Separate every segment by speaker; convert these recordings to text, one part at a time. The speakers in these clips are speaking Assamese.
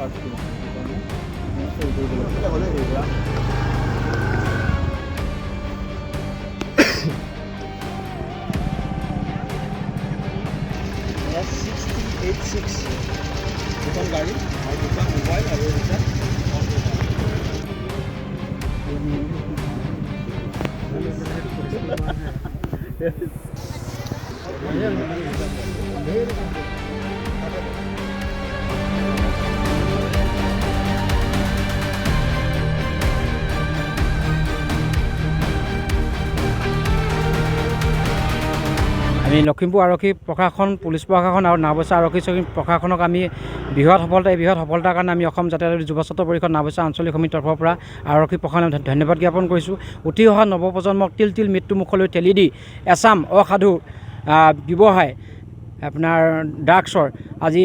Speaker 1: S6086 দুখন গাড়ী আৰু দুখন মোবাইল আৰু
Speaker 2: আমি লখিমপুৰ আৰক্ষী প্ৰশাসন পুলিচ প্ৰশাসন আৰু নাওবৈচা আৰক্ষী প্ৰশাসনক আমি বৃহৎ সফলতাৰ কাৰণে আমি অসম জাতীয় যুৱ ছাত্ৰ পৰিষদ নাওবৈচা আঞ্চলিক সমিতিৰ তৰফৰ পৰা আৰক্ষী প্ৰশাসনক ধন্যবাদ জ্ঞাপন কৰিছোঁ। উঠি অহা নৱপ্ৰজন্মক তিল মৃত্যুমুখলৈ ঠেলি দি এচাম অসাধু ব্যৱসায় আপোনাৰ ড্ৰাগছৰ আজি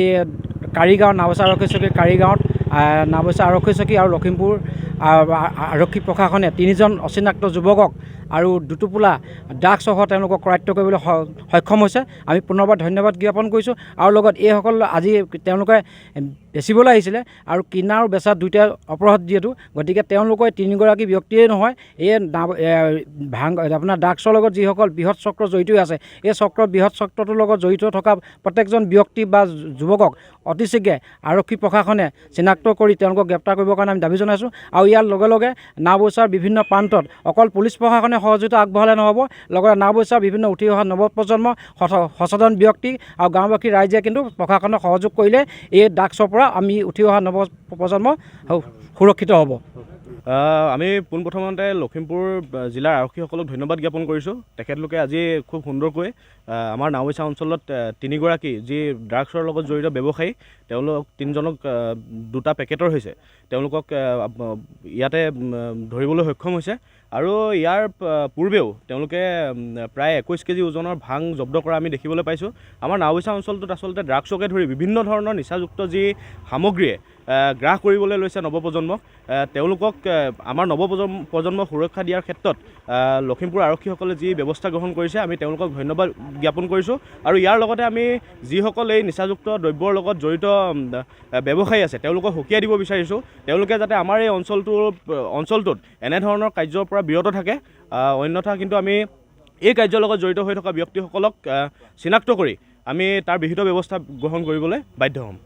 Speaker 2: কাৰিগাঁও নাওবৈচা আৰক্ষী চকী কাৰিগাঁৱত নাওবৈচা আৰক্ষী চকী আৰু লখিমপুৰ আৰক্ষী প্ৰশাসনে 3জন অচিনাক্ত যুৱকক আৰু দুটোপোলা ড্ৰাগছসহ তেওঁলোকক কৰায়ত্ব কৰিবলৈ সক্ষম হৈছে। আমি পুনৰবাৰ ধন্যবাদ জ্ঞাপন কৰিছোঁ। আৰু লগত এইসকল আজি তেওঁলোকে বেচিবলৈ আহিছিলে আৰু কিনা আৰু বেচা দুয়োটাই অপৰাধ যিহেতু, গতিকে তেওঁলোকৰ 3গৰাকী ব্যক্তিয়ে নহয়, এই আপোনাৰ ড্ৰাগছৰ লগত যিসকল বৃহৎ চক্ৰ জড়িত আছে, এই বৃহৎ চক্ৰটোৰ লগত জড়িত থকা প্ৰত্যেকজন ব্যক্তি বা যুৱকক অতি শীঘ্ৰে আৰক্ষী প্ৰশাসনে চিনাক্ত কৰি তেওঁলোকক গ্ৰেপ্তাৰ কৰিবৰ কাৰণে আমি দাবী জনাইছোঁ। আৰু ইয়াৰ লগে লগে নাওবৈচাৰ বিভিন্ন প্ৰান্তত অকল পুলিচ প্ৰশাসনে সহযোগিতা আগবঢ়ালে নহ'ব, লগতে নাওবৈচাৰ বিভিন্ন উঠি অহা নৱপ্ৰজন্ম সচেতন ব্যক্তি আৰু গাঁওবাসী ৰাইজে কিন্তু প্ৰশাসনক সহযোগ কৰিলে এই ড্ৰাগছৰ পৰা আমি উঠি অহা নৱপ্ৰজন্ম সুৰক্ষিত হ'ব।
Speaker 3: আমি পোনপ্ৰথমতে লখিমপুৰ জিলাৰ আৰক্ষীসকলক ধন্যবাদ জ্ঞাপন কৰিছোঁ। তেখেতলোকে আজি খুব সুন্দৰকৈ আমাৰ নাওবৈচা অঞ্চলত 3গৰাকী যি ড্ৰাগছৰ লগত জড়িত ব্যৱসায়ী, তেওঁলোক 3জনক 2টা পেকেটৰ হৈছে, তেওঁলোকক ইয়াতে ধৰিবলৈ সক্ষম হৈছে। আৰু ইয়াৰ পূৰ্বেও তেওঁলোকে প্ৰায় 21 কেজি ওজনৰ ভাং জব্দ কৰা আমি দেখিবলৈ পাইছোঁ। আমাৰ নাওবৈচা অঞ্চলটোত আচলতে ড্ৰাগছকে ধৰি বিভিন্ন ধৰণৰ নিচাযুক্ত যি সামগ্ৰীয়ে গ্ৰাস কৰিবলৈ লৈছে নৱপ্ৰজন্মক, তেওঁলোকক আমাৰ নৱপ্ৰজন্মক সুৰক্ষা দিয়াৰ ক্ষেত্ৰত লখিমপুৰ আৰক্ষীসকলে যি ব্যৱস্থা গ্ৰহণ কৰিছে, আমি তেওঁলোকক ধন্যবাদ জ্ঞাপন কৰিছোঁ। আৰু ইয়াৰ লগতে আমি যিসকল এই নিচাযুক্ত দ্ৰব্যৰ লগত জড়িত ব্যৱসায়ী আছে, তেওঁলোকক সকীয়াই দিব বিচাৰিছোঁ, তেওঁলোকে যাতে আমাৰ এই অঞ্চলটোত এনেধৰণৰ কাৰ্যৰ পৰা বিৰত থাকে। অন্যথা কিন্তু আমি এই কাৰ্যৰ লগত জড়িত হৈ থকা ব্যক্তিসকলক চিনাক্ত কৰি আমি তাৰ বিহিত ব্যৱস্থা গ্ৰহণ কৰিবলৈ বাধ্য হ'ম।